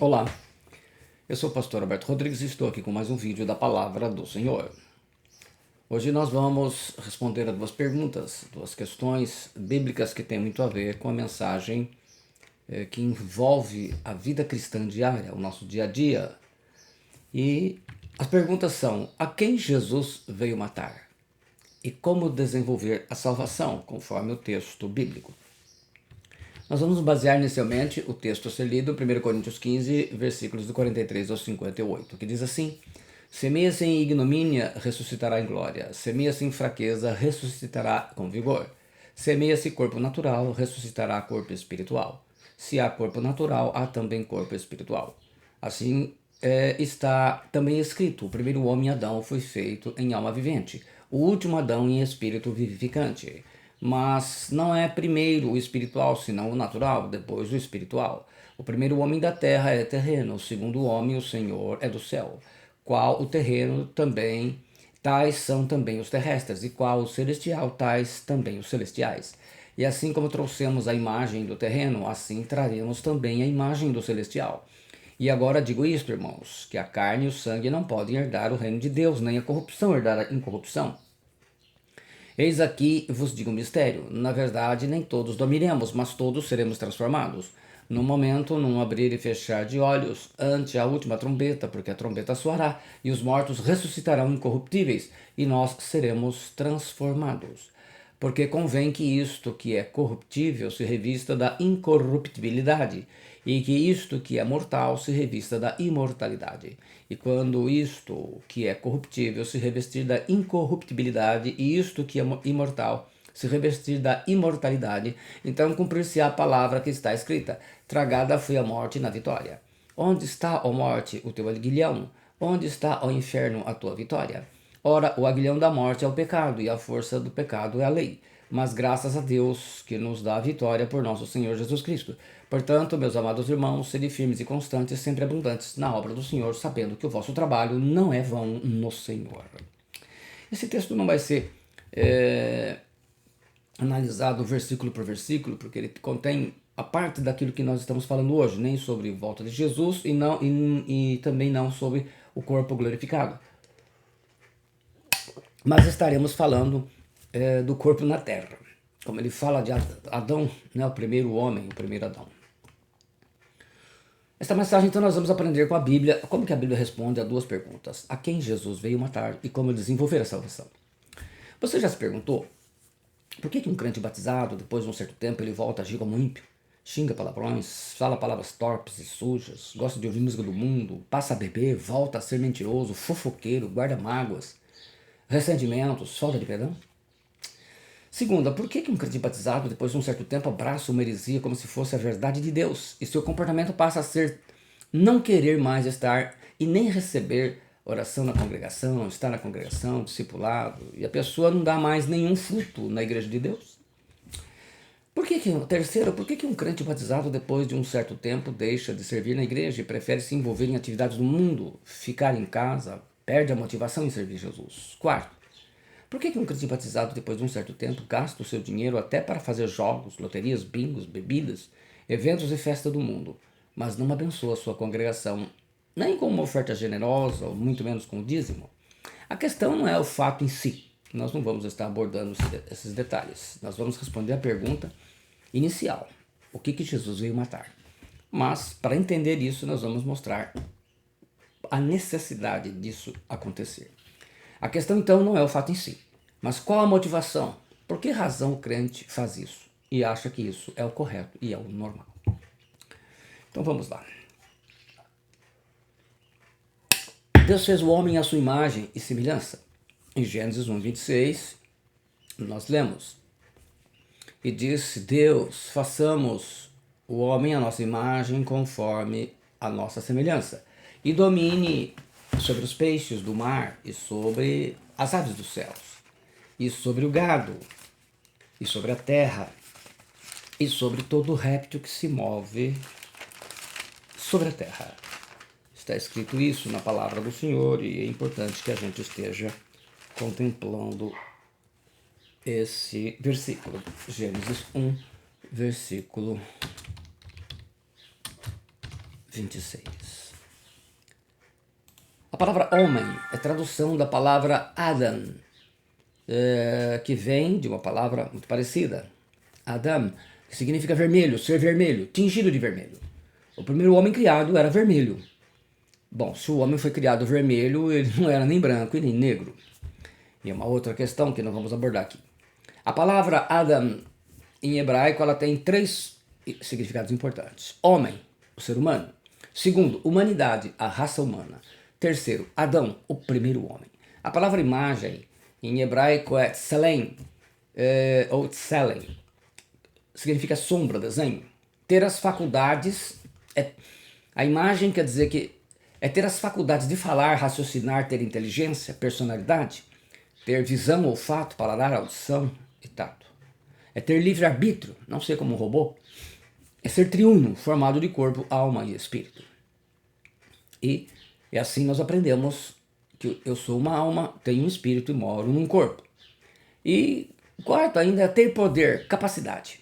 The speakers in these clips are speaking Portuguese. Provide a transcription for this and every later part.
Olá, eu sou o pastor Alberto Rodrigues e estou aqui com mais um vídeo da Palavra do Senhor. Hoje nós vamos responder a duas perguntas, duas questões bíblicas que têm muito a ver com a mensagem que envolve a vida cristã diária, o nosso dia a dia. E as perguntas são: a quem Jesus veio matar? E como desenvolver a salvação, conforme o texto bíblico? Nós vamos basear inicialmente o texto a ser lido, 1 Coríntios 15, versículos do 43 ao 58, que diz assim: Semeia-se em ignomínia, ressuscitará em glória. Semeia-se em fraqueza, ressuscitará com vigor. Semeia-se corpo natural, ressuscitará corpo espiritual. Se há corpo natural, há também corpo espiritual. Assim está também escrito: o primeiro homem Adão foi feito em alma vivente, o último Adão em espírito vivificante. Mas não é primeiro o espiritual, senão o natural, depois o espiritual. O primeiro homem da terra é terreno, o segundo homem, o Senhor, é do céu. Qual o terreno também, tais são também os terrestres, e qual o celestial, tais também os celestiais. E assim como trouxemos a imagem do terreno, assim traremos também a imagem do celestial. E agora digo isto, irmãos, que a carne e o sangue não podem herdar o reino de Deus, nem a corrupção herdar a incorrupção. Eis aqui vos digo um mistério. Na verdade, nem todos dormiremos, mas todos seremos transformados. No momento, num abrir e fechar de olhos, ante a última trombeta, porque a trombeta soará, e os mortos ressuscitarão incorruptíveis, e nós seremos transformados. Porque convém que isto que é corruptível se revista da incorruptibilidade, e que isto que é mortal se revista da imortalidade. E quando isto que é corruptível se revestir da incorruptibilidade, e isto que é imortal se revestir da imortalidade, então cumprir-se-á a palavra que está escrita: tragada foi a morte na vitória. Onde está, ó morte, o teu aguilhão? Onde está, ó inferno, a tua vitória? Ora, o aguilhão da morte é o pecado, e a força do pecado é a lei. Mas graças a Deus que nos dá a vitória por nosso Senhor Jesus Cristo. Portanto, meus amados irmãos, sede firmes e constantes, sempre abundantes na obra do Senhor, sabendo que o vosso trabalho não é vão no Senhor. Esse texto não vai ser analisado versículo por versículo, porque ele contém a parte daquilo que nós estamos falando hoje, nem sobre volta de Jesus e também não sobre o corpo glorificado. Mas estaremos falando do corpo na terra. Como ele fala de Adão, né, o primeiro homem, o primeiro Adão. Esta mensagem, então, nós vamos aprender com a Bíblia, como que a Bíblia responde a duas perguntas: a quem Jesus veio matar e como desenvolver a salvação. Você já se perguntou por que um crente batizado, depois de um certo tempo, ele volta a agir como ímpio? Xinga palavrões, fala palavras torpes e sujas, gosta de ouvir música do mundo, passa a beber, volta a ser mentiroso, fofoqueiro, guarda mágoas, ressentimentos, falta de perdão? Segunda, por que um crente batizado, depois de um certo tempo, abraça uma heresia como se fosse a verdade de Deus e seu comportamento passa a ser não querer mais estar e nem receber oração na congregação, estar na congregação, discipulado, e a pessoa não dá mais nenhum fruto na igreja de Deus? Terceiro, por que um crente batizado, depois de um certo tempo, deixa de servir na igreja e prefere se envolver em atividades do mundo, ficar em casa, perde a motivação em servir Jesus? Quarto, por que um crente batizado, depois de um certo tempo, gasta o seu dinheiro até para fazer jogos, loterias, bingos, bebidas, eventos e festa do mundo, mas não abençoa a sua congregação, nem com uma oferta generosa, ou muito menos com o dízimo? A questão não é o fato em si. Nós não vamos estar abordando esses detalhes. Nós vamos responder a pergunta inicial: o que Jesus veio matar? Mas, para entender isso, nós vamos mostrar a necessidade disso acontecer. A questão, então, não é o fato em si, mas qual a motivação? Por que razão o crente faz isso e acha que isso é o correto e é o normal? Então vamos lá. Deus fez o homem à sua imagem e semelhança. Em Gênesis 1:26, nós lemos: e disse Deus: façamos o homem à nossa imagem, conforme a nossa semelhança, e domine sobre os peixes do mar, e sobre as aves dos céus, e sobre o gado, e sobre a terra, e sobre todo réptil que se move sobre a terra. Está escrito isso na palavra do Senhor e é importante que a gente esteja contemplando esse versículo. Gênesis 1, versículo 26. A palavra homem é tradução da palavra Adam, que vem de uma palavra muito parecida. Adam, que significa vermelho, ser vermelho, tingido de vermelho. O primeiro homem criado era vermelho. Bom, se o homem foi criado vermelho, ele não era nem branco e nem negro. E é uma outra questão que nós vamos abordar aqui. A palavra Adam, em hebraico, ela tem 3 significados importantes. Homem, o ser humano. Segundo, humanidade, a raça humana. Terceiro, Adão, o primeiro homem. A palavra imagem, em hebraico, é tselem, ou tselem. Significa sombra, desenho. Ter as faculdades, a imagem quer dizer que é ter as faculdades de falar, raciocinar, ter inteligência, personalidade, ter visão, olfato, paladar, audição e tato. É ter livre-arbítrio, não ser como um robô. É ser triuno, formado de corpo, alma e espírito. E assim nós aprendemos que eu sou uma alma, tenho um espírito e moro num corpo. E quarto ainda é ter poder, capacidade.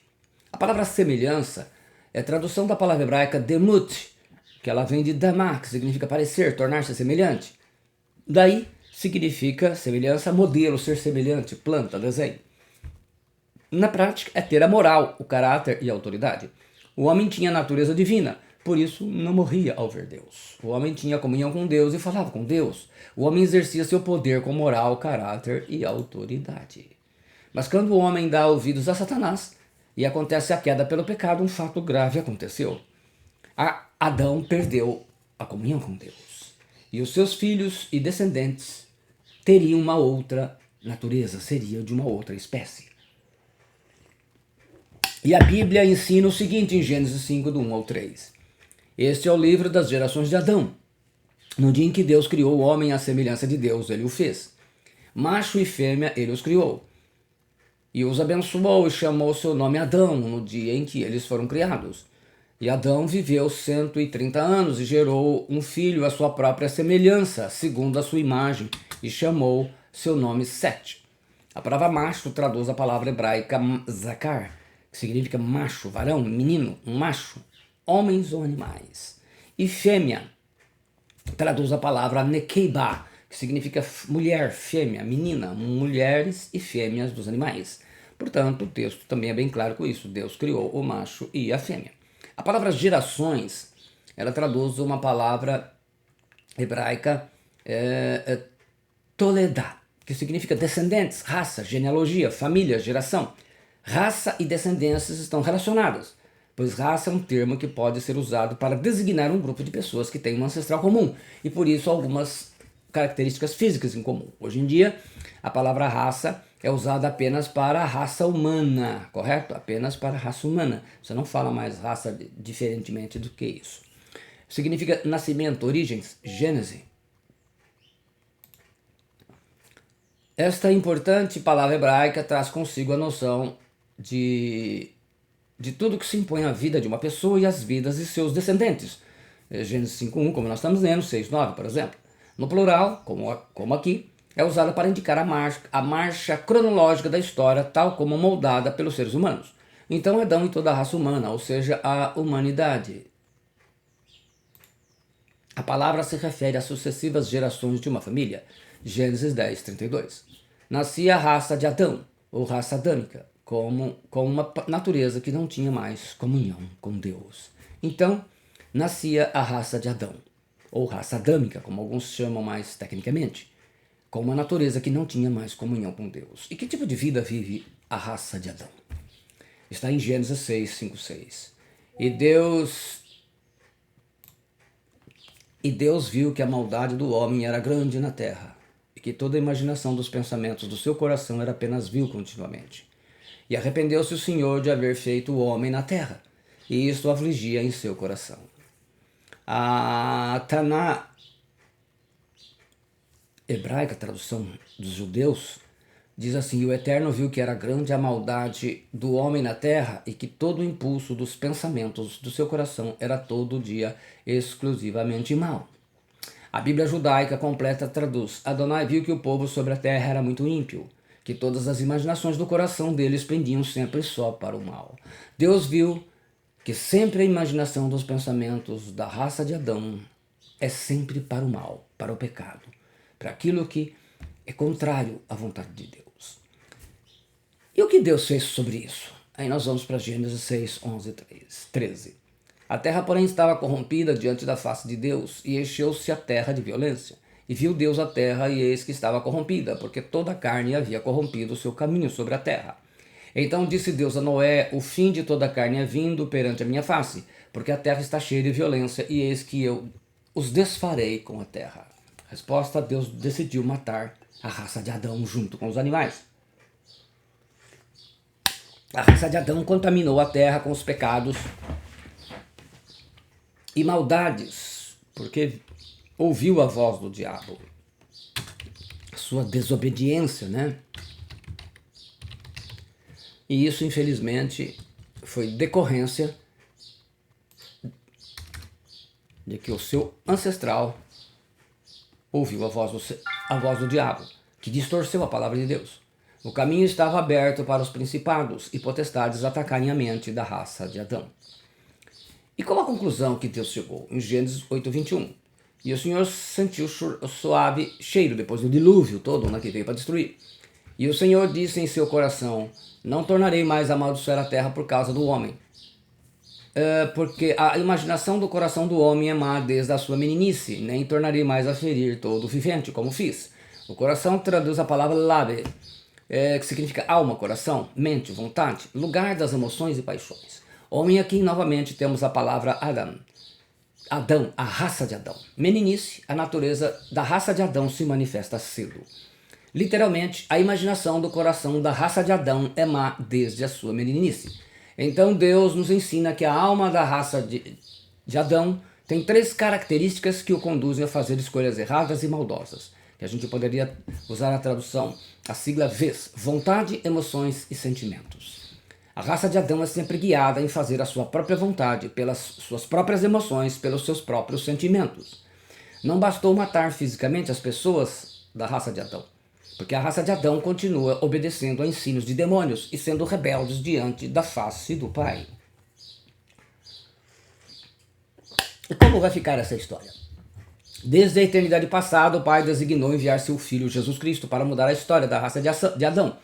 A palavra semelhança é tradução da palavra hebraica demut, que ela vem de damá, que significa parecer, tornar-se semelhante. Daí significa semelhança, modelo, ser semelhante, planta, desenho. Na prática é ter a moral, o caráter e a autoridade. O homem tinha a natureza divina, por isso não morria ao ver Deus. O homem tinha comunhão com Deus e falava com Deus. O homem exercia seu poder com moral, caráter e autoridade. Mas quando o homem dá ouvidos a Satanás e acontece a queda pelo pecado, um fato grave aconteceu. Adão perdeu a comunhão com Deus. E os seus filhos e descendentes teriam uma outra natureza, seria de uma outra espécie. E a Bíblia ensina o seguinte em Gênesis 5, do 1 ao 3. Este é o livro das gerações de Adão. No dia em que Deus criou o homem à semelhança de Deus, ele o fez. Macho e fêmea, ele os criou. E os abençoou e chamou seu nome Adão no dia em que eles foram criados. E Adão viveu 130 anos e gerou um filho à sua própria semelhança, segundo a sua imagem, e chamou seu nome Sete. A palavra macho traduz a palavra hebraica zakar, que significa macho, varão, menino, um macho, homens ou animais. E fêmea traduz a palavra nekeba, que significa mulher, fêmea, menina, mulheres e fêmeas dos animais. Portanto, o texto também é bem claro com isso. Deus criou o macho e a fêmea. A palavra gerações, ela traduz uma palavra hebraica toledá, que significa descendentes, raça, genealogia, família, geração. Raça e descendências estão relacionadas, pois raça é um termo que pode ser usado para designar um grupo de pessoas que têm um ancestral comum e por isso algumas características físicas em comum. Hoje em dia, a palavra raça é usada apenas para a raça humana, correto? Apenas para a raça humana. Você não fala mais raça diferentemente do que isso. Significa nascimento, origens, gênese. Esta importante palavra hebraica traz consigo a noção de tudo que se impõe à vida de uma pessoa e às vidas de seus descendentes. Gênesis 5.1, como nós estamos lendo, 6.9, por exemplo. No plural, como aqui, é usada para indicar a marcha cronológica da história, tal como moldada pelos seres humanos. Então, Adão e toda a raça humana, ou seja, a humanidade. A palavra se refere às sucessivas gerações de uma família. Gênesis 10.32. Nascia a raça de Adão, ou raça adâmica, com uma natureza que não tinha mais comunhão com Deus. Então, nascia a raça de Adão, ou raça adâmica, como alguns chamam mais tecnicamente, com uma natureza que não tinha mais comunhão com Deus. E que tipo de vida vive a raça de Adão? Está em Gênesis 6.5.6. E Deus viu que a maldade do homem era grande na terra, e que toda a imaginação dos pensamentos do seu coração era apenas vil continuamente. E arrependeu-se o Senhor de haver feito o homem na terra, e isto afligia em seu coração. A Taná hebraica, tradução dos judeus, diz assim: o Eterno viu que era grande a maldade do homem na terra e que todo o impulso dos pensamentos do seu coração era todo dia exclusivamente mau. A Bíblia judaica completa traduz: Adonai viu que o povo sobre a terra era muito ímpio, que todas as imaginações do coração deles pendiam sempre só para o mal. Deus viu que sempre a imaginação dos pensamentos da raça de Adão é sempre para o mal, para o pecado, para aquilo que é contrário à vontade de Deus. E o que Deus fez sobre isso? Aí nós vamos para Gênesis 6, 11, 13. A terra, porém, estava corrompida diante da face de Deus, e encheu-se a terra de violência. E viu Deus a terra, e eis que estava corrompida, porque toda a carne havia corrompido o seu caminho sobre a terra. Então disse Deus a Noé: o fim de toda a carne é vindo perante a minha face, porque a terra está cheia de violência, e eis que eu os desfarei com a terra. Resposta: Deus decidiu matar a raça de Adão junto com os animais. A raça de Adão contaminou a terra com os pecados e maldades, porque ouviu a voz do diabo. A sua desobediência, né? E isso, infelizmente, foi decorrência de que o seu ancestral ouviu a voz do diabo, que distorceu a palavra de Deus. O caminho estava aberto para os principados e potestades atacarem a mente da raça de Adão. E qual a conclusão que Deus chegou? Em Gênesis 8:21. E o Senhor sentiu o suave cheiro depois do dilúvio todo, né, que veio para destruir. E o Senhor disse em seu coração: não tornarei mais a amaldiçoar a terra por causa do homem. Porque a imaginação do coração do homem é má desde a sua meninice, nem tornarei mais a ferir todo o vivente, como fiz. O coração traduz a palavra labe, que significa alma, coração, mente, vontade, lugar das emoções e paixões. Homem, aqui novamente temos a palavra Adão. Adão, a raça de Adão. Meninice, a natureza da raça de Adão se manifesta cedo. Literalmente, a imaginação do coração da raça de Adão é má desde a sua meninice. Então Deus nos ensina que a alma da raça de Adão tem 3 características que o conduzem a fazer escolhas erradas e maldosas. Que a gente poderia usar a tradução, a sigla VES, vontade, emoções e sentimentos. A raça de Adão é sempre guiada em fazer a sua própria vontade, pelas suas próprias emoções, pelos seus próprios sentimentos. Não bastou matar fisicamente as pessoas da raça de Adão, porque a raça de Adão continua obedecendo a ensinos de demônios e sendo rebeldes diante da face do Pai. E como vai ficar essa história? Desde a eternidade passada, o Pai designou enviar seu Filho Jesus Cristo para mudar a história da raça de Adão.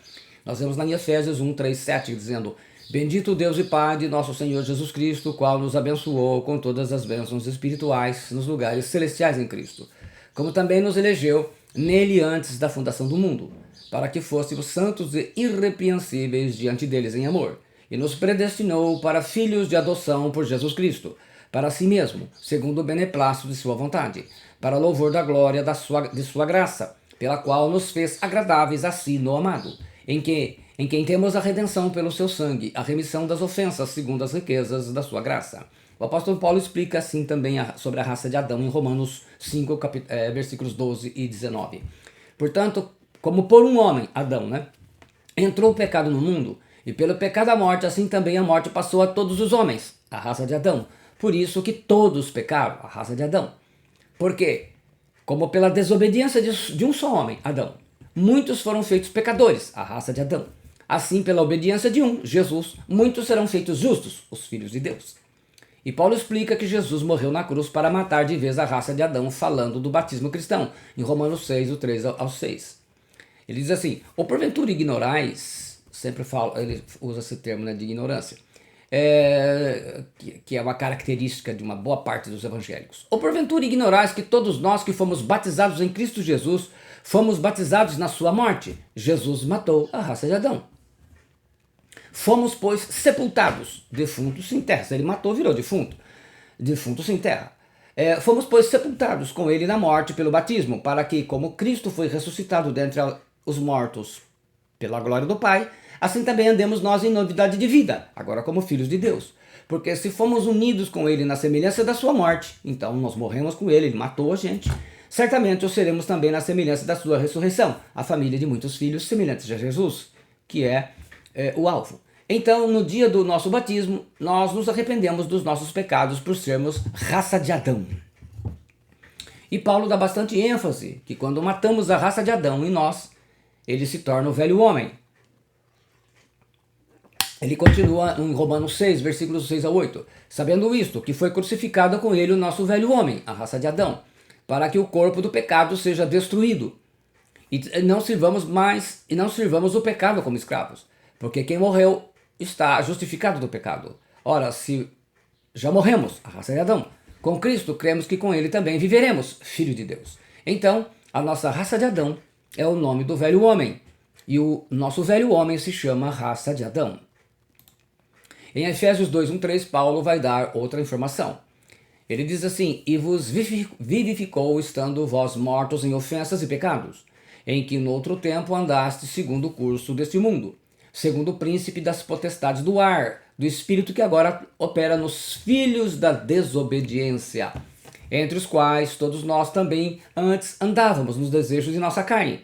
Nós vemos lá em Efésios 1, 3, 7, dizendo: bendito Deus e Pai de nosso Senhor Jesus Cristo, o qual nos abençoou com todas as bênçãos espirituais nos lugares celestiais em Cristo, como também nos elegeu nele antes da fundação do mundo, para que fôssemos santos e irrepreensíveis diante deles em amor, e nos predestinou para filhos de adoção por Jesus Cristo, para si mesmo, segundo o beneplácito de sua vontade, para louvor da glória de sua graça, pela qual nos fez agradáveis a si no amado, em quem temos a redenção pelo seu sangue, a remissão das ofensas segundo as riquezas da sua graça. O apóstolo Paulo explica assim também sobre a raça de Adão em Romanos 5, versículos 12 e 19. Portanto, como por um homem, Adão, né, entrou o pecado no mundo, e pelo pecado a morte, assim também a morte passou a todos os homens, a raça de Adão. Por isso que todos pecaram, a raça de Adão. Por quê? Como pela desobediência de um só homem, Adão, muitos foram feitos pecadores, a raça de Adão. Assim, pela obediência de um, Jesus, muitos serão feitos justos, os filhos de Deus. E Paulo explica que Jesus morreu na cruz para matar de vez a raça de Adão, falando do batismo cristão, em Romanos 6, do 3 ao 6. Ele diz assim: ou porventura ignorais, sempre fala, ele usa esse termo, né, de ignorância, que é uma característica de uma boa parte dos evangélicos. Ou porventura ignorais que todos nós que fomos batizados em Cristo Jesus, fomos batizados na sua morte. Jesus matou a raça de Adão. Fomos, pois, sepultados, defunto sem terra. Se ele matou, virou defunto. Defunto sem terra. Fomos, pois, sepultados com ele na morte pelo batismo, para que, como Cristo foi ressuscitado dentre os mortos pela glória do Pai, assim também andemos nós em novidade de vida, agora como filhos de Deus. Porque se fomos unidos com ele na semelhança da sua morte, então nós morremos com ele, ele matou a gente, certamente o seremos também na semelhança da sua ressurreição, a família de muitos filhos semelhantes a Jesus, que é o alvo. Então, no dia do nosso batismo, nós nos arrependemos dos nossos pecados por sermos raça de Adão. E Paulo dá bastante ênfase que quando matamos a raça de Adão em nós, ele se torna o velho homem. Ele continua em Romanos 6, versículos 6 a 8. Sabendo isto, que foi crucificado com ele o nosso velho homem, a raça de Adão, para que o corpo do pecado seja destruído. E não sirvamos o pecado como escravos, porque quem morreu está justificado do pecado. Ora, se já morremos, a raça de Adão, com Cristo cremos que com ele também viveremos, filho de Deus. Então, a nossa raça de Adão é o nome do velho homem, e o nosso velho homem se chama raça de Adão. Em Efésios 2, 1, 3, Paulo vai dar outra informação. Ele diz assim: e vos vivificou, estando vós mortos em ofensas e pecados, em que no outro tempo andaste segundo o curso deste mundo, segundo o príncipe das potestades do ar, do espírito que agora opera nos filhos da desobediência, entre os quais todos nós também antes andávamos nos desejos de nossa carne,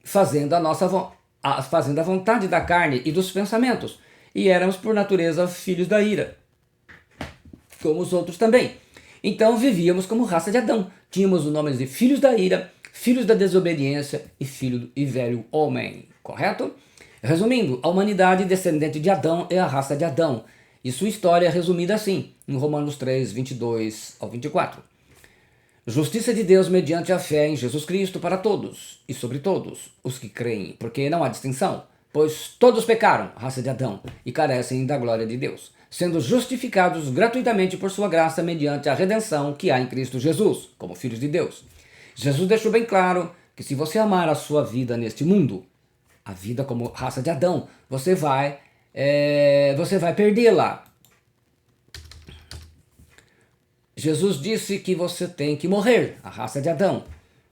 fazendo a vontade da carne e dos pensamentos, e éramos por natureza filhos da ira, como os outros também. Então vivíamos como raça de Adão, tínhamos os nomes de filhos da ira, filhos da desobediência e filho e velho homem, correto? Resumindo, a humanidade descendente de Adão é a raça de Adão, e sua história é resumida assim, em Romanos 3, 22 ao 24. Justiça de Deus mediante a fé em Jesus Cristo para todos e sobre todos os que creem, porque não há distinção, pois todos pecaram, raça de Adão, e carecem da glória de Deus, sendo justificados gratuitamente por sua graça mediante a redenção que há em Cristo Jesus, como filhos de Deus. Jesus deixou bem claro que se você amar a sua vida neste mundo, a vida como raça de Adão, você vai perdê-la. Jesus disse que você tem que morrer, a raça de Adão.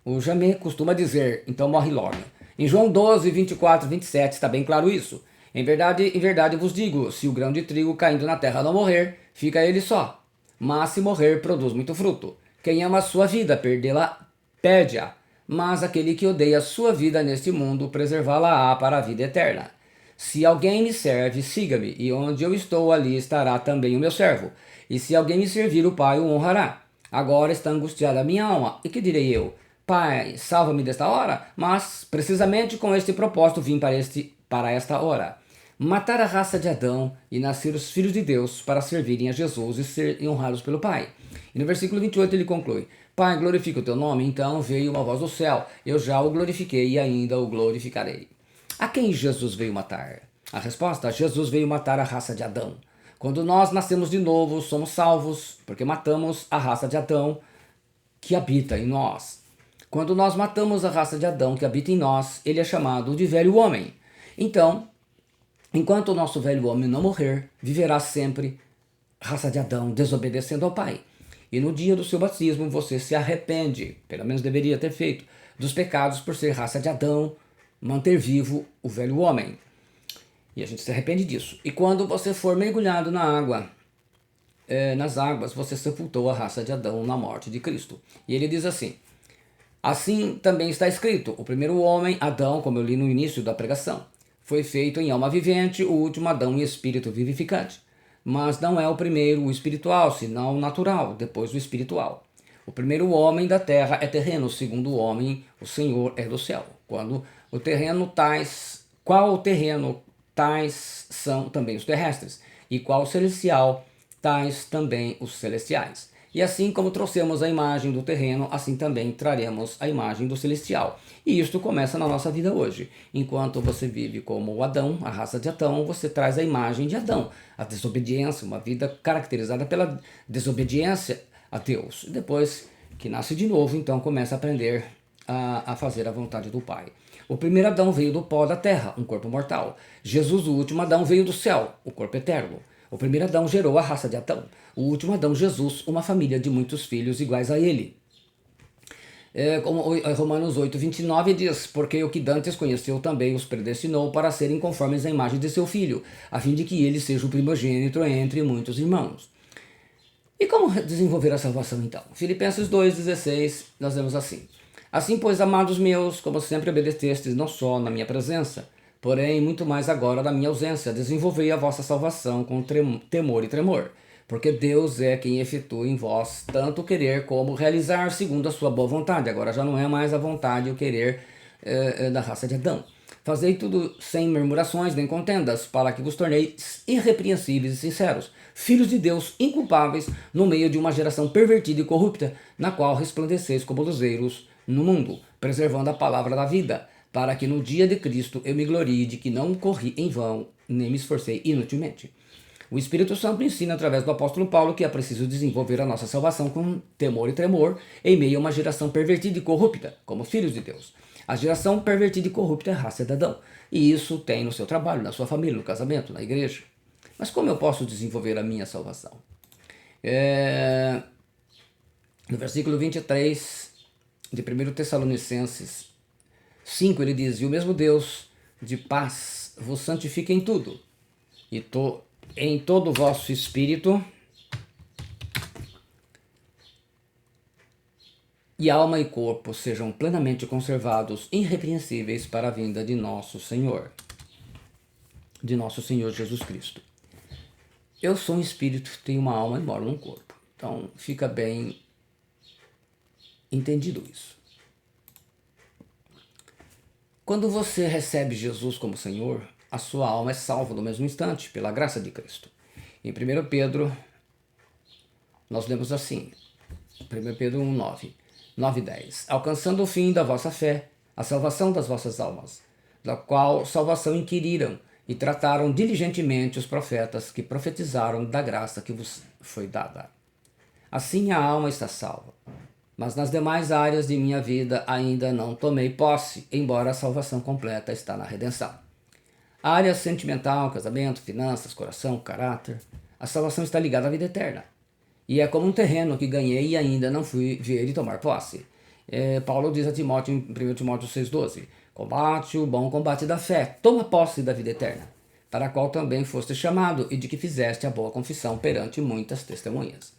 O Jamé costuma dizer, então morre logo. Em João 12, 24, 27 está bem claro isso. Em verdade vos digo, se o grão de trigo caindo na terra não morrer, fica ele só. Mas se morrer, produz muito fruto. Quem ama a sua vida, perde-a. Mas aquele que odeia a sua vida neste mundo, preservá-la-á para a vida eterna. Se alguém me serve, siga-me, e onde eu estou, ali estará também o meu servo. E se alguém me servir, o Pai o honrará. Agora está angustiada a minha alma. E que direi eu? Pai, salva-me desta hora? Mas, precisamente com este propósito, vim para esta hora. Matar a raça de Adão e nascer os filhos de Deus para servirem a Jesus e serem honrados pelo Pai. E no versículo 28 ele conclui: Pai, glorifica o teu nome. Então veio uma voz do céu. Eu já o glorifiquei e ainda o glorificarei. A quem Jesus veio matar? A resposta: Jesus veio matar a raça de Adão. Quando nós nascemos de novo, somos salvos, porque matamos a raça de Adão que habita em nós. Quando nós matamos a raça de Adão que habita em nós, ele é chamado de velho homem. Então, enquanto o nosso velho homem não morrer, viverá sempre raça de Adão desobedecendo ao Pai. E no dia do seu batismo você se arrepende, pelo menos deveria ter feito, dos pecados por ser raça de Adão, manter vivo o velho homem. E a gente se arrepende disso. E quando você for mergulhado na água, nas águas, você sepultou a raça de Adão na morte de Cristo. E ele diz assim: assim também está escrito, o primeiro homem, Adão, como eu li no início da pregação, foi feito em alma vivente, o último Adão em espírito vivificante. Mas não é o primeiro o espiritual, senão o natural, depois o espiritual. O primeiro homem da terra é terreno, o segundo homem, o Senhor, é do céu. Qual o terreno, tais são também os terrestres, e qual o celestial, tais também os celestiais. E assim como trouxemos a imagem do terreno, assim também traremos a imagem do celestial. E isto começa na nossa vida hoje. Enquanto você vive como Adão, a raça de Adão, você traz a imagem de Adão, a desobediência, uma vida caracterizada pela desobediência a Deus. E depois que nasce de novo, então começa a aprender a fazer a vontade do Pai. O primeiro Adão veio do pó da terra, um corpo mortal. Jesus, o último Adão, veio do céu, o corpo eterno. O primeiro Adão gerou a raça de Adão. O último Adão, Jesus, uma família de muitos filhos iguais a ele. Como Romanos 8, 29 diz: porque o que dantes conheceu também os predestinou para serem conformes à imagem de seu filho, a fim de que ele seja o primogênito entre muitos irmãos. E como desenvolver a salvação então? Filipenses 2,16, nós vemos assim: assim, pois, amados meus, como sempre obedecestes, não só na minha presença, porém muito mais agora na minha ausência, desenvolvei a vossa salvação com temor e tremor, porque Deus é quem efetua em vós tanto o querer como realizar segundo a sua boa vontade. Agora já não é mais a vontade e o querer da raça de Adão. Fazei tudo sem murmurações nem contendas, para que vos torneis irrepreensíveis e sinceros, filhos de Deus inculpáveis no meio de uma geração pervertida e corrupta, na qual resplandeceis como luzeiros no mundo, preservando a palavra da vida, para que no dia de Cristo eu me glorie de que não corri em vão, nem me esforcei inutilmente. O Espírito Santo ensina através do apóstolo Paulo que é preciso desenvolver a nossa salvação com temor e tremor em meio a uma geração pervertida e corrupta, como filhos de Deus. A geração pervertida e corrupta é a raça de Adão. E isso tem no seu trabalho, na sua família, no casamento, na igreja. Mas como eu posso desenvolver a minha salvação? No versículo 23 de 1 Tessalonicenses 5, ele diz: E o mesmo Deus de paz vos santifica em tudo, e em todo o vosso espírito e alma e corpo sejam plenamente conservados, irrepreensíveis para a vinda de nosso Senhor Jesus Cristo. Eu sou um espírito, tenho uma alma e moro num corpo. Então fica bem entendido isso. Quando você recebe Jesus como Senhor, a sua alma é salva no mesmo instante, pela graça de Cristo. Em 1 Pedro, nós lemos assim, 1 Pedro 1, 9 e 10. Alcançando o fim da vossa fé, a salvação das vossas almas, da qual salvação inquiriram e trataram diligentemente os profetas que profetizaram da graça que vos foi dada. Assim a alma está salva. Mas nas demais áreas de minha vida ainda não tomei posse, embora a salvação completa está na redenção. A área sentimental, casamento, finanças, coração, caráter, a salvação está ligada à vida eterna. E é como um terreno que ganhei e ainda não fui ver e tomar posse. Paulo diz a Timóteo em 1 Timóteo 6,12: Combate o bom combate da fé, toma posse da vida eterna, para a qual também foste chamado e de que fizeste a boa confissão perante muitas testemunhas.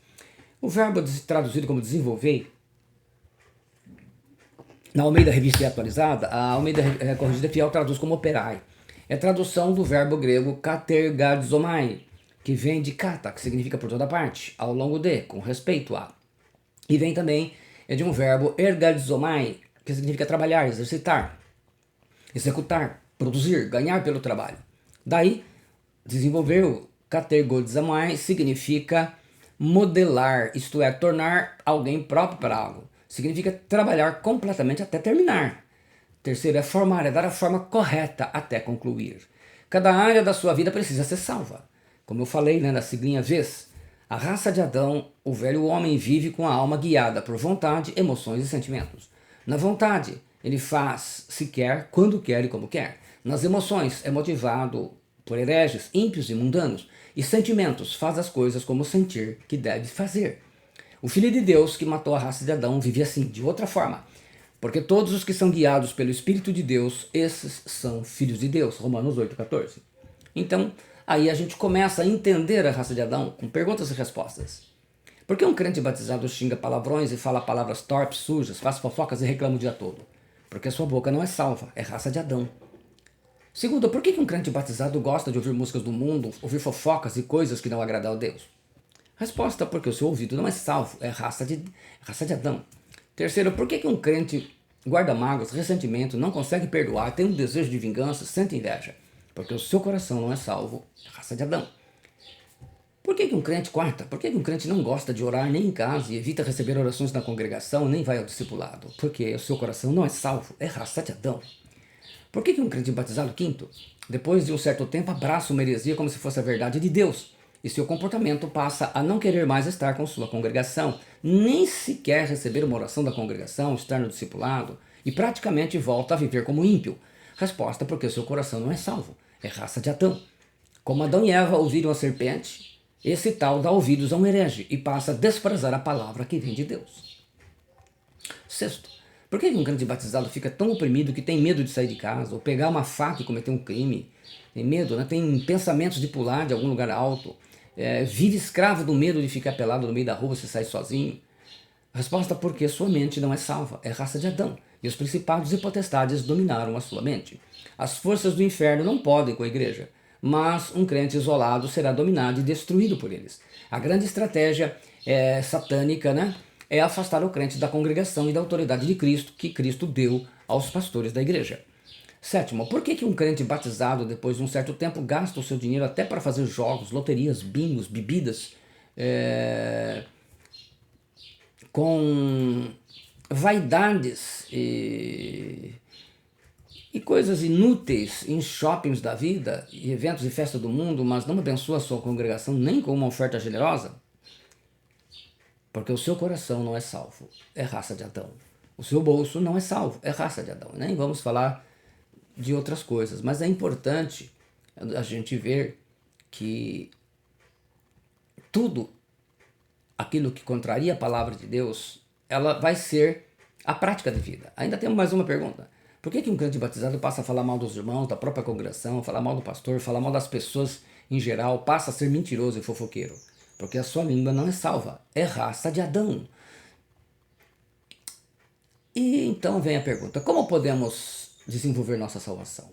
O verbo traduzido como desenvolver, na Almeida Revista e Atualizada, a Almeida Corrigida Fiel traduz como operai. É tradução do verbo grego katergadzomai, que vem de kata, que significa por toda parte, ao longo de, com respeito a. E vem também de um verbo ergadzomai, que significa trabalhar, exercitar, executar, produzir, ganhar pelo trabalho. Daí, desenvolver o katergadzomai significa modelar, isto é, tornar alguém próprio para algo. Significa trabalhar completamente até terminar. Terceiro é formar, é dar a forma correta até concluir. Cada área da sua vida precisa ser salva. Como eu falei, na siglinha vez, a raça de Adão, o velho homem vive com a alma guiada por vontade, emoções e sentimentos. Na vontade, ele faz se quer, quando quer e como quer. Nas emoções, é motivado por hereges, ímpios e mundanos. E sentimentos, faz as coisas como sentir que deve fazer. O Filho de Deus que matou a raça de Adão vive assim, de outra forma. Porque todos os que são guiados pelo Espírito de Deus, esses são filhos de Deus. Romanos 8,14. Então, aí a gente começa a entender a raça de Adão com perguntas e respostas. Por que um crente batizado xinga palavrões e fala palavras torpes, sujas, faz fofocas e reclama o dia todo? Porque sua boca não é salva, é raça de Adão. Segundo, por que um crente batizado gosta de ouvir músicas do mundo, ouvir fofocas e coisas que não agradam a Deus? Resposta: porque o seu ouvido não é salvo, é raça de Adão. Terceiro, por que um crente guarda mágoas, ressentimento, não consegue perdoar, tem um desejo de vingança, sente inveja? Porque o seu coração não é salvo, é raça de Adão. Por que um crente quarta? Por que um crente não gosta de orar nem em casa e evita receber orações na congregação, nem vai ao discipulado? Porque o seu coração não é salvo, é raça de Adão. Por que um crente batizado quinto, depois de um certo tempo, abraça uma heresia como se fosse a verdade de Deus? E seu comportamento passa a não querer mais estar com sua congregação, nem sequer receber uma oração da congregação, estar no discipulado, e praticamente volta a viver como ímpio. Resposta: porque seu coração não é salvo, é raça de Adão. Como Adão e Eva ouviram a serpente, esse tal dá ouvidos a um herege e passa a desprezar a palavra que vem de Deus. Sexto, por que um crente batizado fica tão oprimido que tem medo de sair de casa, ou pegar uma faca e cometer um crime? Tem medo, né? Tem pensamentos de pular de algum lugar alto. Vive escravo do medo de ficar pelado no meio da rua se sair sozinho. Resposta: porque sua mente não é salva, é raça de Adão, e os principados e potestades dominaram a sua mente. As forças do inferno não podem com a igreja, mas um crente isolado será dominado e destruído por eles. A grande estratégia satânica, né, é afastar o crente da congregação e da autoridade de Cristo, que Cristo deu aos pastores da igreja. Sétimo, por que um crente batizado, depois de um certo tempo, gasta o seu dinheiro até para fazer jogos, loterias, bingos, bebidas, com vaidades e coisas inúteis em shoppings da vida, e eventos e festas do mundo, mas não abençoa a sua congregação nem com uma oferta generosa? Porque o seu coração não é salvo, é raça de Adão. O seu bolso não é salvo, é raça de Adão. Nem vamos falar de outras coisas, mas é importante a gente ver que tudo aquilo que contraria a palavra de Deus, ela vai ser a prática de vida. Ainda temos mais uma pergunta. Por que um crente batizado passa a falar mal dos irmãos, da própria congregação, falar mal do pastor, falar mal das pessoas em geral, passa a ser mentiroso e fofoqueiro? Porque a sua língua não é salva, é raça de Adão. E então vem a pergunta, como podemos desenvolver nossa salvação?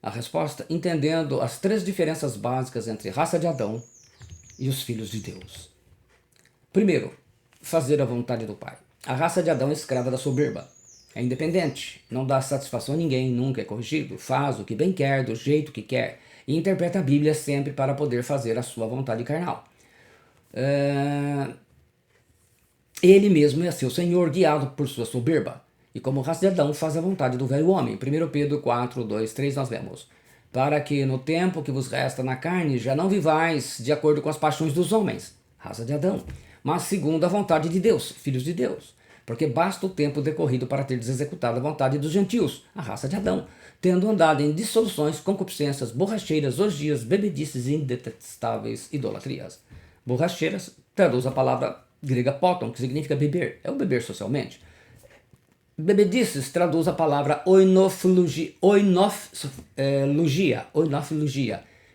A resposta, entendendo as 3 diferenças básicas entre raça de Adão e os filhos de Deus. Primeiro, fazer a vontade do Pai. A raça de Adão é escrava da soberba. É independente, não dá satisfação a ninguém, nunca é corrigido, faz o que bem quer, do jeito que quer, e interpreta a Bíblia sempre para poder fazer a sua vontade carnal. Ele mesmo é seu senhor, guiado por sua soberba. E como raça de Adão, faz a vontade do velho homem. 1 Pedro 4, 2, 3 nós vemos. Para que no tempo que vos resta na carne, já não vivais de acordo com as paixões dos homens, raça de Adão, mas segundo a vontade de Deus, filhos de Deus. Porque basta o tempo decorrido para teres executado a vontade dos gentios, a raça de Adão, tendo andado em dissoluções, concupiscências, borracheiras, orgias, bebedices e indetestáveis idolatrias. Borracheiras traduz a palavra grega potom, que significa beber, é o beber socialmente. Bebedices traduz a palavra oinoflugia,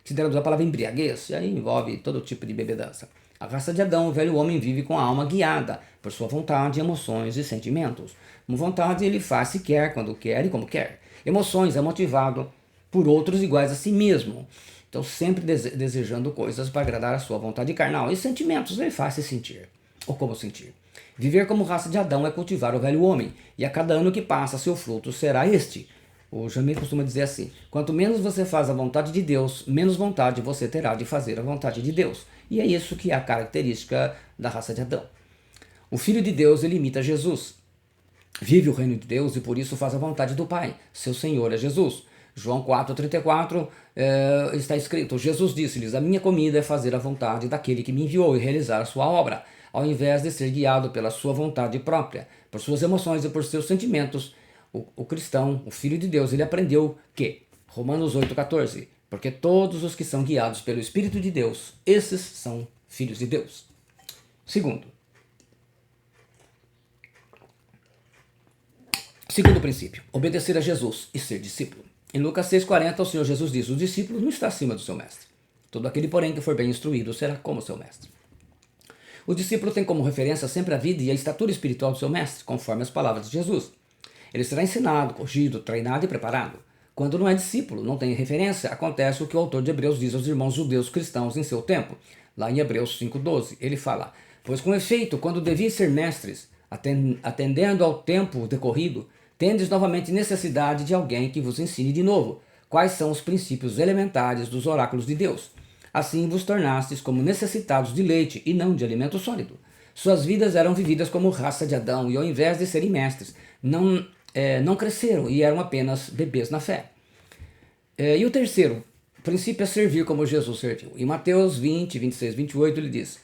que se traduz a palavra embriaguez, e aí envolve todo tipo de bebedança. A raça de Adão, o velho homem, vive com a alma guiada por sua vontade, emoções e sentimentos. Com vontade ele faz se quer, quando quer e como quer. Emoções é motivado por outros iguais a si mesmo. Então sempre desejando coisas para agradar a sua vontade carnal. E sentimentos ele faz se sentir, ou como sentir. Viver como raça de Adão é cultivar o velho homem, e a cada ano que passa seu fruto será este. O Jamie costuma dizer assim, quanto menos você faz a vontade de Deus, menos vontade você terá de fazer a vontade de Deus. E é isso que é a característica da raça de Adão. O Filho de Deus, ele imita Jesus. Vive o reino de Deus e por isso faz a vontade do Pai. Seu Senhor é Jesus. João 4,34 está escrito, Jesus disse-lhes, a minha comida é fazer a vontade daquele que me enviou e realizar a sua obra, ao invés de ser guiado pela sua vontade própria, por suas emoções e por seus sentimentos. O cristão, o Filho de Deus, ele aprendeu que, Romanos 8,14, porque todos os que são guiados pelo Espírito de Deus, esses são filhos de Deus. Segundo princípio, obedecer a Jesus e ser discípulo. Em Lucas 6,40, o Senhor Jesus diz, o discípulo não está acima do seu mestre. Todo aquele, porém, que for bem instruído será como seu mestre. O discípulo tem como referência sempre a vida e a estatura espiritual do seu mestre, conforme as palavras de Jesus. Ele será ensinado, corrigido, treinado e preparado. Quando não é discípulo, não tem referência, acontece o que o autor de Hebreus diz aos irmãos judeus cristãos em seu tempo. Lá em Hebreus 5,12, ele fala, pois com efeito, quando deviam ser mestres, atendendo ao tempo decorrido, tendes novamente necessidade de alguém que vos ensine de novo quais são os princípios elementares dos oráculos de Deus. Assim vos tornastes como necessitados de leite e não de alimento sólido. Suas vidas eram vividas como raça de Adão e ao invés de serem mestres, não cresceram e eram apenas bebês na fé. E o terceiro princípio é servir como Jesus serviu. Em Mateus 20, 26, 28 ele diz,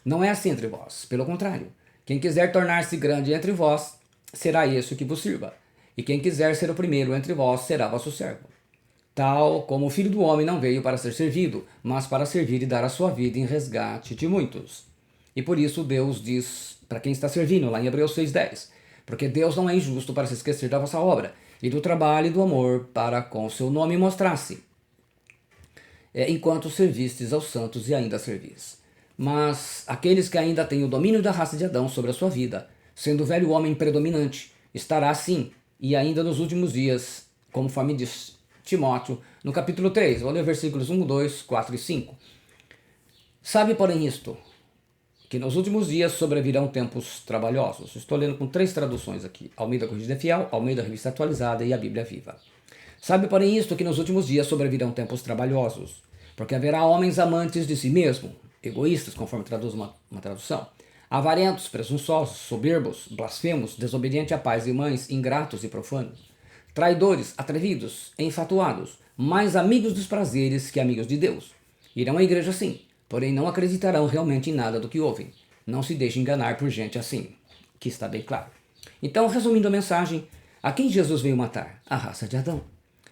não é assim entre vós, pelo contrário, quem quiser tornar-se grande entre vós, será esse o que vos sirva. E quem quiser ser o primeiro entre vós, será vosso servo. Tal como o Filho do Homem não veio para ser servido, mas para servir e dar a sua vida em resgate de muitos. E por isso Deus diz para quem está servindo, lá em Hebreus 6,10, porque Deus não é injusto para se esquecer da vossa obra, e do trabalho e do amor para com o seu nome mostrar-se, enquanto servistes aos santos e ainda servis. Mas aqueles que ainda têm o domínio da raça de Adão sobre a sua vida, sendo o velho homem predominante, estará assim, e ainda nos últimos dias, conforme diz Timóteo, no capítulo 3, olha versículos 1, 2, 4 e 5. Sabe, porém, isto, que nos últimos dias sobrevirão tempos trabalhosos. Estou lendo com 3 traduções aqui: Almeida Corrigida Fiel, Almeida Revista Atualizada e a Bíblia Viva. Sabe, porém, isto, que nos últimos dias sobrevirão tempos trabalhosos, porque haverá homens amantes de si mesmo, egoístas, conforme traduz uma tradução, avarentos, presunçosos, soberbos, blasfemos, desobedientes a pais e mães, ingratos e profanos, traidores, atrevidos, enfatuados, mais amigos dos prazeres que amigos de Deus. Irão à igreja sim, porém não acreditarão realmente em nada do que ouvem. Não se deixe enganar por gente assim, que está bem claro. Então, resumindo a mensagem, a quem Jesus veio matar? A raça de Adão.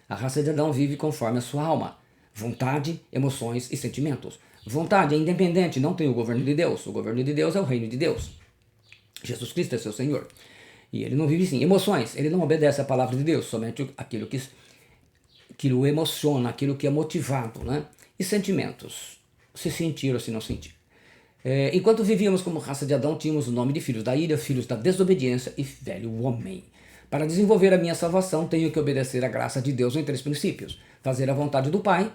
A raça de Adão vive conforme a sua alma, vontade, emoções e sentimentos. Vontade é independente, não tem o governo de Deus. O governo de Deus é o reino de Deus. Jesus Cristo é seu Senhor. E ele não vive assim. Emoções, ele não obedece à palavra de Deus, somente aquilo que o emociona, aquilo que é motivado, né? E sentimentos, se sentir ou se não sentir. Enquanto vivíamos como raça de Adão, tínhamos o nome de filhos da ira, filhos da desobediência e velho homem. Para desenvolver a minha salvação, tenho que obedecer à graça de Deus em 3 princípios. Fazer a vontade do Pai,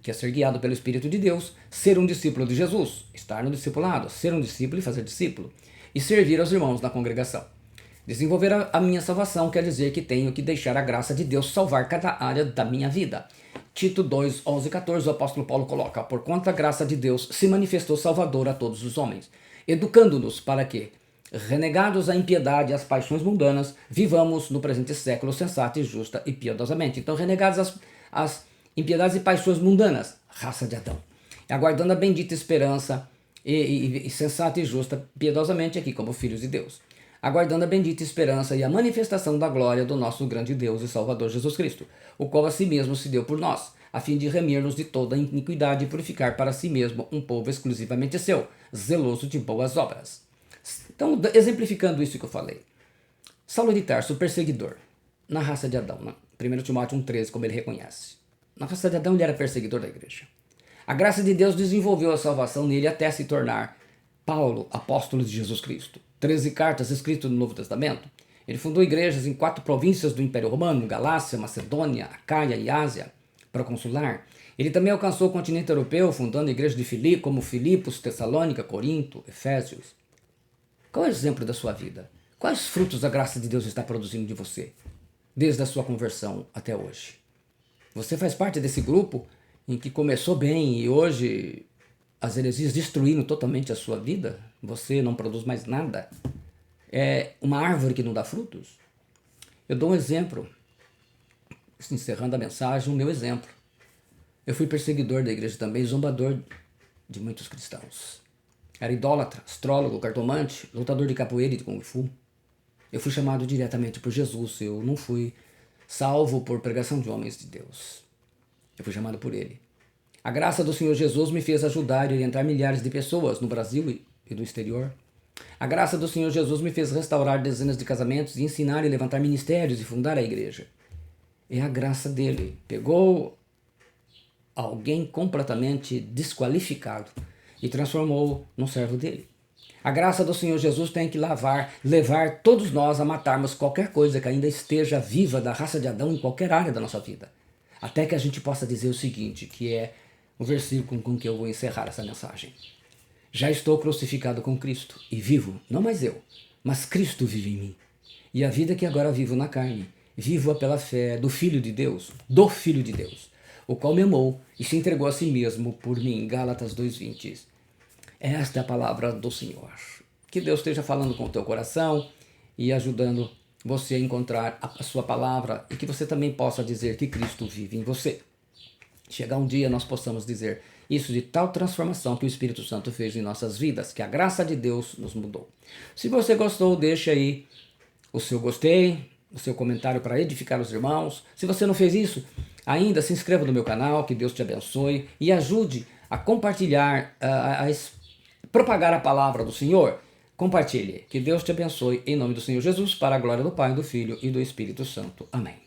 que é ser guiado pelo Espírito de Deus, ser um discípulo de Jesus, estar no discipulado, ser um discípulo e fazer discípulo, e servir aos irmãos na congregação. Desenvolver a minha salvação quer dizer que tenho que deixar a graça de Deus salvar cada área da minha vida. Tito 2, 11 e 14, o apóstolo Paulo coloca: porquanto a graça de Deus se manifestou salvadora a todos os homens, educando-nos para que, renegados à impiedade e às paixões mundanas, vivamos no presente século sensata e justa e piedosamente. Então, renegados às impiedades e paixões mundanas, raça de Adão, aguardando a bendita esperança e sensata e justa piedosamente aqui como filhos de Deus, aguardando a bendita esperança e a manifestação da glória do nosso grande Deus e Salvador Jesus Cristo, o qual a si mesmo se deu por nós, a fim de remir-nos de toda iniquidade e purificar para si mesmo um povo exclusivamente seu, zeloso de boas obras. Então, exemplificando isso que eu falei, Saulo de Tarso, o perseguidor, na raça de Adão, né? 1 Timóteo 1,13, como ele reconhece. Na raça de Adão, ele era perseguidor da igreja. A graça de Deus desenvolveu a salvação nele até se tornar Paulo, apóstolo de Jesus Cristo. 13 cartas escritas no Novo Testamento. Ele fundou igrejas em 4 províncias do Império Romano: Galácia, Macedônia, Acaia e Ásia, proconsular. Ele também alcançou o continente europeu, fundando a igreja de Filipe, como Filipos, Tessalônica, Corinto, Efésios. Qual é o exemplo da sua vida? Quais frutos a graça de Deus está produzindo de você, desde a sua conversão até hoje? Você faz parte desse grupo em que começou bem e hoje as heresias destruíram totalmente a sua vida? Você não produz mais nada? É uma árvore que não dá frutos? Eu dou um exemplo, encerrando a mensagem, o meu exemplo. Eu fui perseguidor da igreja também, zombador de muitos cristãos. Era idólatra, astrólogo, cartomante, lutador de capoeira e de kung fu. Eu fui chamado diretamente por Jesus, eu não fui salvo por pregação de homens de Deus. Eu fui chamado por ele. A graça do Senhor Jesus me fez ajudar e orientar milhares de pessoas no Brasil e do exterior. A graça do Senhor Jesus me fez restaurar dezenas de casamentos e ensinar e levantar ministérios e fundar a igreja. É a graça dele. Pegou alguém completamente desqualificado e transformou num servo dele. A graça do Senhor Jesus tem que levar todos nós a matarmos qualquer coisa que ainda esteja viva da raça de Adão em qualquer área da nossa vida. Até que a gente possa dizer o seguinte, que é o versículo com que eu vou encerrar essa mensagem. Já estou crucificado com Cristo e vivo, não mais eu, mas Cristo vive em mim. E a vida que agora vivo na carne, vivo-a pela fé do Filho de Deus, o qual me amou e se entregou a si mesmo por mim. Gálatas 2,20. Esta é a palavra do Senhor. Que Deus esteja falando com o teu coração e ajudando você a encontrar a sua palavra e que você também possa dizer que Cristo vive em você. Chegar um dia nós possamos dizer isso, de tal transformação que o Espírito Santo fez em nossas vidas, que a graça de Deus nos mudou. Se você gostou, deixe aí o seu gostei, o seu comentário para edificar os irmãos. Se você não fez isso ainda, se inscreva no meu canal, que Deus te abençoe e ajude a compartilhar, a propagar a palavra do Senhor. Compartilhe. Que Deus te abençoe em nome do Senhor Jesus, para a glória do Pai, do Filho e do Espírito Santo. Amém.